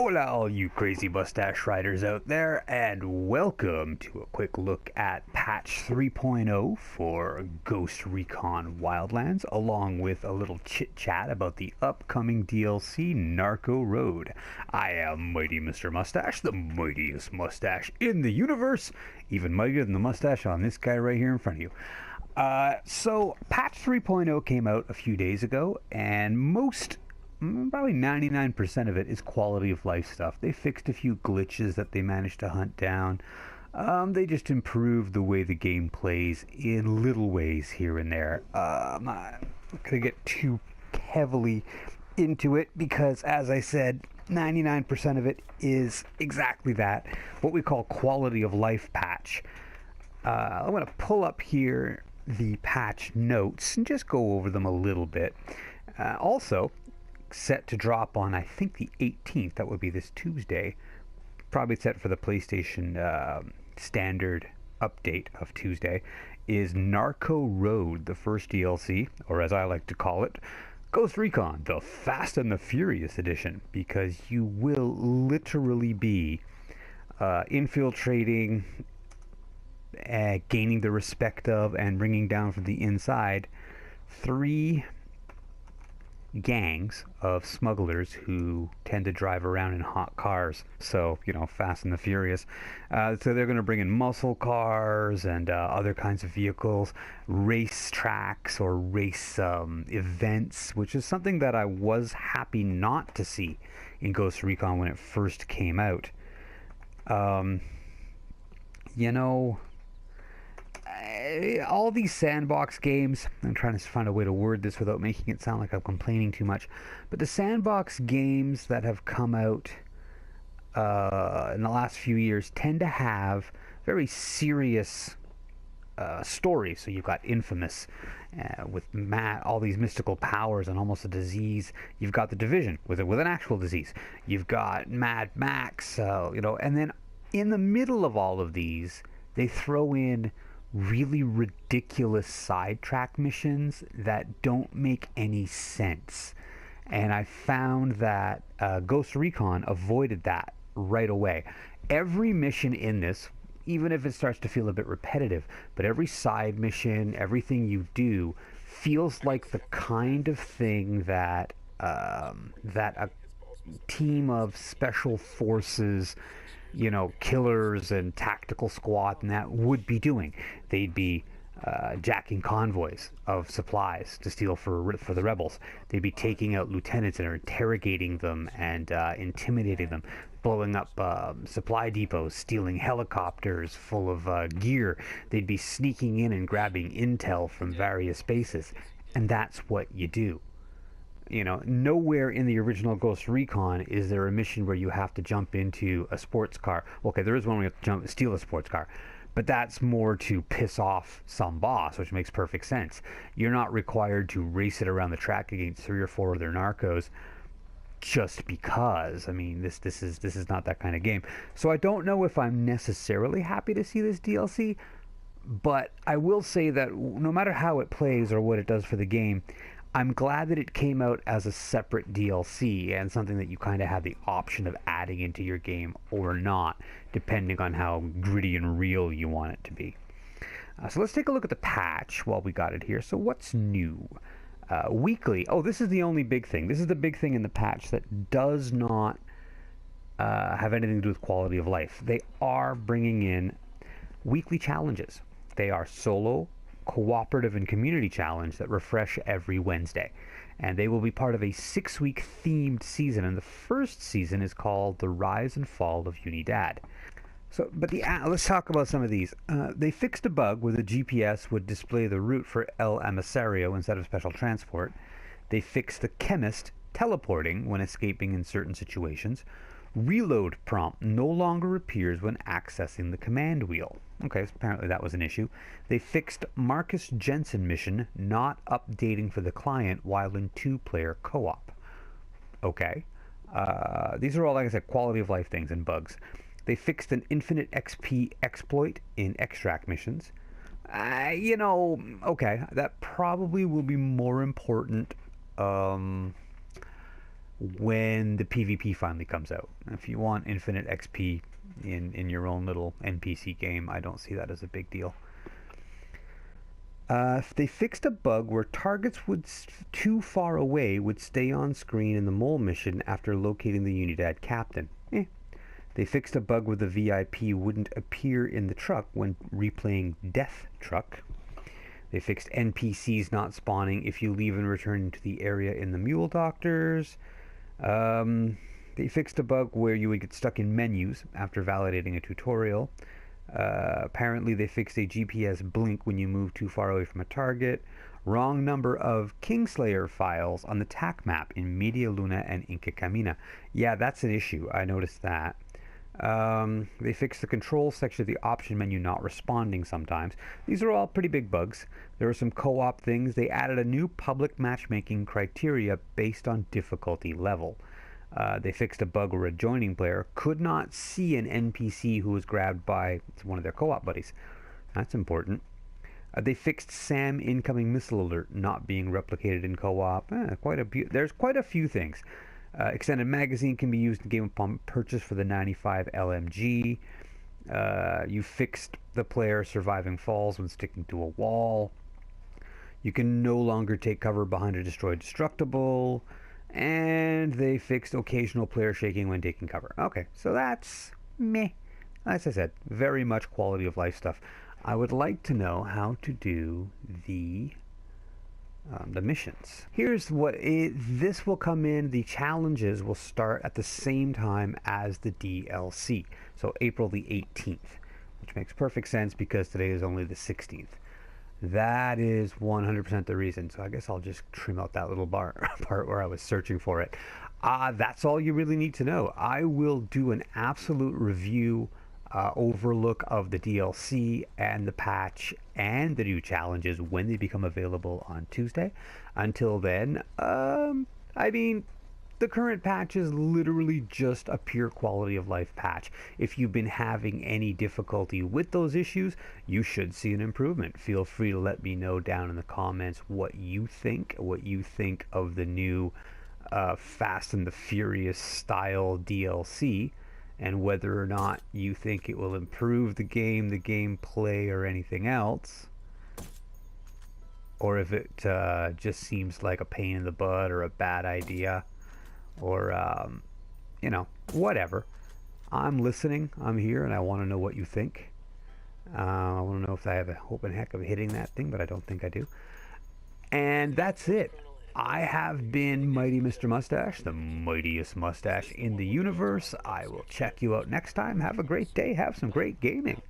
Hola, all you crazy mustache riders out there, and welcome to a quick look at patch 3.0 for Ghost Recon Wildlands, along with a little chit-chat about the upcoming DLC Narco Road. I am Mighty Mr. Mustache, the mightiest mustache in the universe, even mightier than the mustache on this guy right here in front of you. So patch 3.0 came out a few days ago, and probably 99% of it is quality of life stuff. They fixed a few glitches that they managed to hunt down. They just improved the way the game plays in little ways here and there. I'm not going to get too heavily into it because, as I said, 99% of it is exactly that, what we call quality of life patch. I'm going to pull up here the patch notes and just go over them a little bit. Also, set to drop on, I think, the 18th. That would be this Tuesday. Probably set for the PlayStation standard update of Tuesday. Is Narco Road, the first DLC, or as I like to call it, Ghost Recon, the Fast and the Furious edition, because you will literally be infiltrating, gaining the respect of, and bringing down from the inside three gangs of smugglers who tend to drive around in hot cars. So, you know, Fast and the Furious. So they're going to bring in muscle cars and other kinds of vehicles, race tracks or race events, which is something that I was happy not to see in Ghost Recon when it first came out. You know, all these sandbox games, I'm trying to find a way to word this without making it sound like I'm complaining too much, but the sandbox games that have come out in the last few years tend to have very serious stories. So you've got Infamous with all these mystical powers and almost a disease. You've got The Division with an actual disease. You've got Mad Max, and then in the middle of all of these, they throw in really ridiculous sidetrack missions that don't make any sense. And I found that Ghost Recon avoided that right away. Every mission in this, even if it starts to feel a bit repetitive, but every side mission, everything you do, feels like the kind of thing that that a team of special forces, killers and tactical squad and that would be doing. They'd be jacking convoys of supplies to steal for the rebels. They'd be taking out lieutenants and interrogating them and intimidating them, blowing up supply depots, stealing helicopters full of gear. They'd be sneaking in and grabbing intel from various bases, and that's what you do. Nowhere in the original Ghost Recon is there a mission where you have to jump into a sports car. Okay, there is one where you have to steal a sports car, but that's more to piss off some boss, which makes perfect sense. You're not required to race it around the track against 3 or 4 other narcos just because. I mean, this is not that kind of game. So I don't know if I'm necessarily happy to see this DLC, but I will say that no matter how it plays or what it does for the game, I'm glad that it came out as a separate DLC and something that you kind of have the option of adding into your game or not, depending on how gritty and real you want it to be. So let's take a look at the patch while we got it here. So what's new? Weekly. Oh, this is the only big thing. This is the big thing in the patch that does not have anything to do with quality of life. They are bringing in weekly challenges. They are solo, cooperative, and community challenge that refresh every Wednesday, and they will be part of a 6-week themed season, and the first season is called The Rise and Fall of Unidad. Let's talk about some of these. They fixed a bug where the GPS would display the route for El Emisario instead of special transport. They fixed the chemist teleporting when escaping in certain situations. Reload prompt no longer appears when accessing the command wheel. Okay, so apparently that was an issue. They fixed Marcus Jensen mission not updating for the client while in 2-player co-op. Okay. These are all, like I said, quality of life things and bugs. They fixed an infinite XP exploit in extract missions. Okay, that probably will be more important when the PvP finally comes out. If you want infinite XP in your own little NPC game, I don't see that as a big deal. If they fixed a bug where targets too far away would stay on screen in the mole mission after locating the Unidad captain. They fixed a bug where the VIP wouldn't appear in the truck when replaying Death Truck. They fixed NPCs not spawning if you leave and return to the area in the Mule Doctors. They fixed a bug where you would get stuck in menus after validating a tutorial. Apparently they fixed a GPS blink when you move too far away from a target. Wrong number of Kingslayer files on the TAC map in Media Luna and Inca Camina. Yeah, that's an issue. I noticed that. They fixed the control section of the option menu not responding sometimes. These are all pretty big bugs. There were some co-op things. They added a new public matchmaking criteria based on difficulty level. They fixed a bug where a joining player could not see an NPC who was grabbed by one of their co-op buddies. That's important. They fixed SAM incoming missile alert not being replicated in co-op. There's quite a few things. Extended magazine can be used in game upon purchase for the 95 LMG. You fixed the player surviving falls when sticking to a wall. You can no longer take cover behind a destroyed destructible. And they fixed occasional player shaking when taking cover. Okay, so that's meh. As I said, very much quality of life stuff. I would like to know how to do the missions. Here's what this will come in. The challenges will start at the same time as the DLC. So April the 18th, which makes perfect sense because today is only the 16th. That is 100% the reason. So I guess I'll just trim out that little part where I was searching for it. That's all you really need to know. I will do an absolute review overlook of the DLC and the patch and the new challenges when they become available on Tuesday. Until then, I mean, the current patch is literally just a pure quality of life patch. If you've been having any difficulty with those issues, you should see an improvement. Feel free to let me know down in the comments what you think of the new Fast and the Furious style DLC, and whether or not you think it will improve the game, the gameplay, or anything else, or if it just seems like a pain in the butt or a bad idea, or you know, whatever. I'm listening, I'm here, and I want to know what you think. I want to know if I have a hope and heck of hitting that thing, but I don't think I do. And that's it. I have been Mighty Mr. Mustache, the mightiest mustache in the universe. I will check you out next time. Have a great day. Have some great gaming.